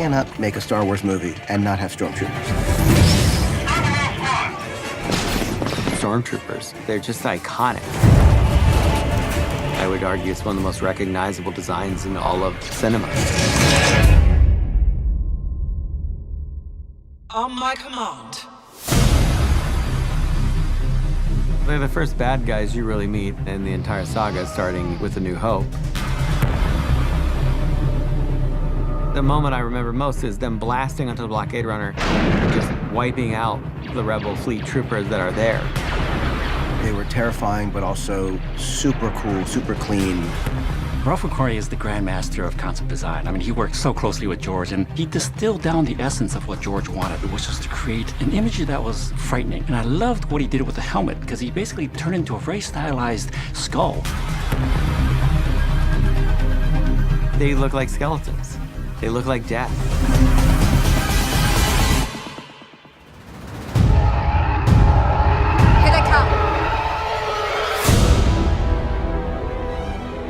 cannot make a Star Wars movie and not have Stormtroopers. Stormtroopers, they're just iconic. I would argue it's one of the most recognizable designs in all of cinema. On my command. They're the first bad guys you really meet in the entire saga, starting with A New Hope. The moment I remember most is them blasting onto the blockade runner, just wiping out the rebel fleet troopers that are there. They were terrifying, but also super cool, super clean. Ralph McQuarrie is the grandmaster of concept design. I mean, he worked so closely with George, and he distilled down the essence of what George wanted, which was to create an imagery that was frightening. And I loved what he did with the helmet, because he basically turned into a very stylized skull. They look like skeletons. They look like death. Here they come.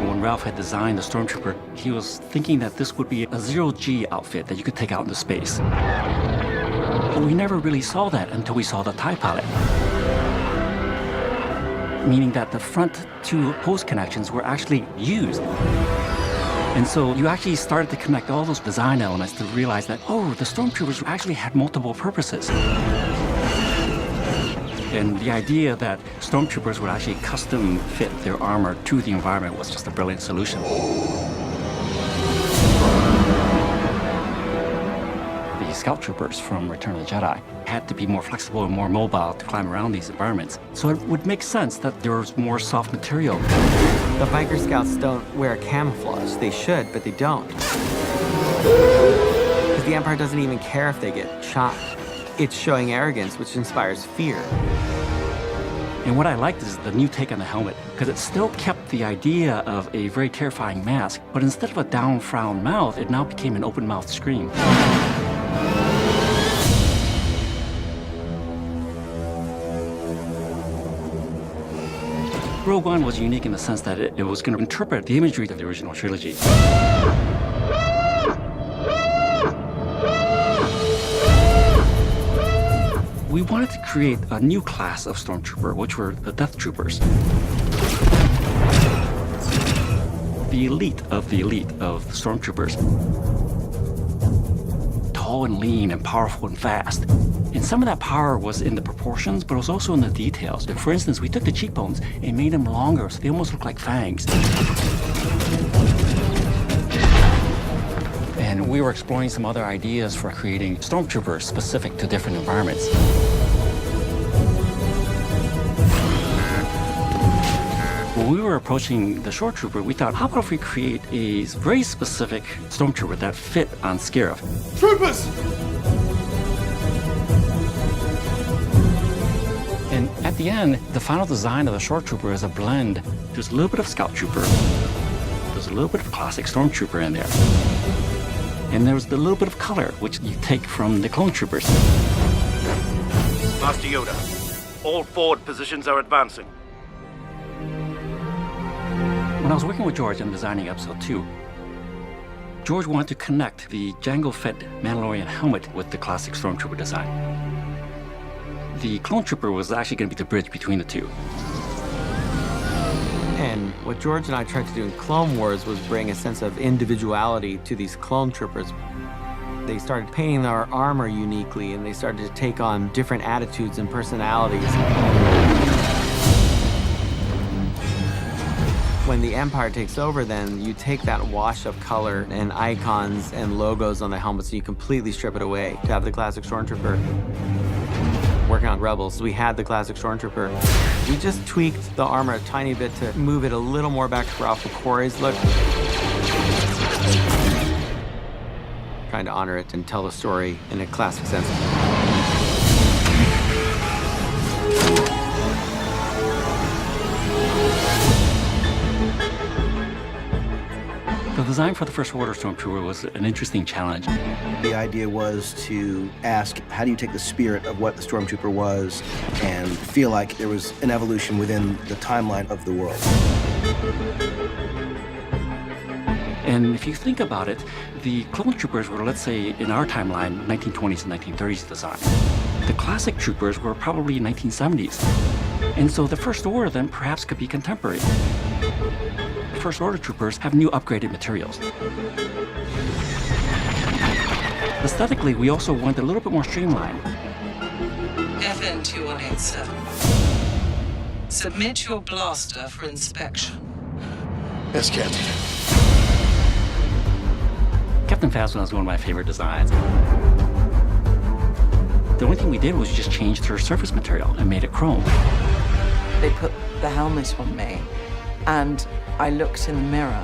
When Ralph had designed the Stormtrooper, he was thinking that this would be a zero-G outfit that you could take out into space. But we never really saw that until we saw the TIE Pilot. Meaning that the front two hose connections were actually used. And so you actually started to connect all those design elements to realize that, oh, the Stormtroopers actually had multiple purposes. And the idea that Stormtroopers would actually custom fit their armor to the environment was just a brilliant solution. The Scout Troopers from Return of the Jedi had to be more flexible and more mobile to climb around these environments. So it would make sense that there was more soft material. The biker scouts don't wear camouflage. They should, but they don't. Because the Empire doesn't even care if they get shot. It's showing arrogance, which inspires fear. And what I liked is the new take on the helmet, because it still kept the idea of a very terrifying mask, but instead of a down-frown mouth, it now became an open-mouthed scream. Rogue One was unique in the sense that it was going to interpret the imagery of the original trilogy. We wanted to create a new class of Stormtrooper, which were the Death Troopers. The elite of the Stormtroopers. Tall and lean and powerful and fast. And some of that power was in the proportions, but it was also in the details. For instance, we took the cheekbones and made them longer, so they almost look like fangs. And we were exploring some other ideas for creating Stormtroopers specific to different environments. When we were approaching the Shore Trooper, we thought, how about if we create a very specific Stormtrooper that fit on Scarif? Troopers! And at the end, the final design of the Shore Trooper is a blend. There's a little bit of Scout Trooper. There's a little bit of classic Stormtrooper in there. And there's the little bit of color, which you take from the Clone Troopers. Master Yoda, all forward positions are advancing. When I was working with George on designing Episode 2, George wanted to connect the Jango Fett Mandalorian helmet with the classic Stormtrooper design. The Clone Trooper was actually going to be the bridge between the two. And what George and I tried to do in Clone Wars was bring a sense of individuality to these clone troopers. They started painting their armor uniquely, and they started to take on different attitudes and personalities. When the Empire takes over, then you take that wash of color and icons and logos on the helmets and you completely strip it away to have the classic Stormtrooper. Working on Rebels, we had the classic Stormtrooper. We just tweaked the armor a tiny bit to move it a little more back to Ralph McQuarrie's look. Trying to honor it and tell the story in a classic sense. The design for the First Order Stormtrooper was an interesting challenge. The idea was to ask, how do you take the spirit of what the Stormtrooper was and feel like there was an evolution within the timeline of the world? And if you think about it, the clone troopers were, let's say, in our timeline, 1920s and 1930s design. The classic troopers were probably 1970s. And so the First Order then perhaps could be contemporary. First Order troopers have new upgraded materials. Aesthetically, we also went a little bit more streamlined. FN 2187. Submit your blaster for inspection. Yes, Captain. Captain Phasma is one of my favorite designs. The only thing we did was just change her surface material and made it chrome. They put the helmet on me, and I looked in the mirror.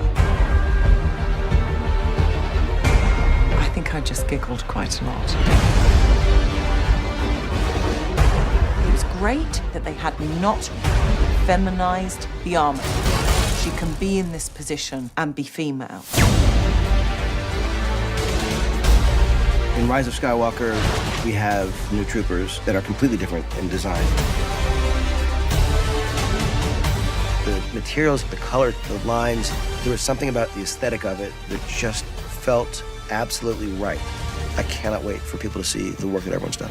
I think I just giggled quite a lot. It was great that they had not feminized the armor. She can be in this position and be female. In Rise of Skywalker, we have new troopers that are completely different in design. The materials, the color, the lines, there was something about the aesthetic of it that just felt absolutely right. I cannot wait for people to see the work that everyone's done.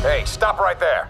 Hey, stop right there.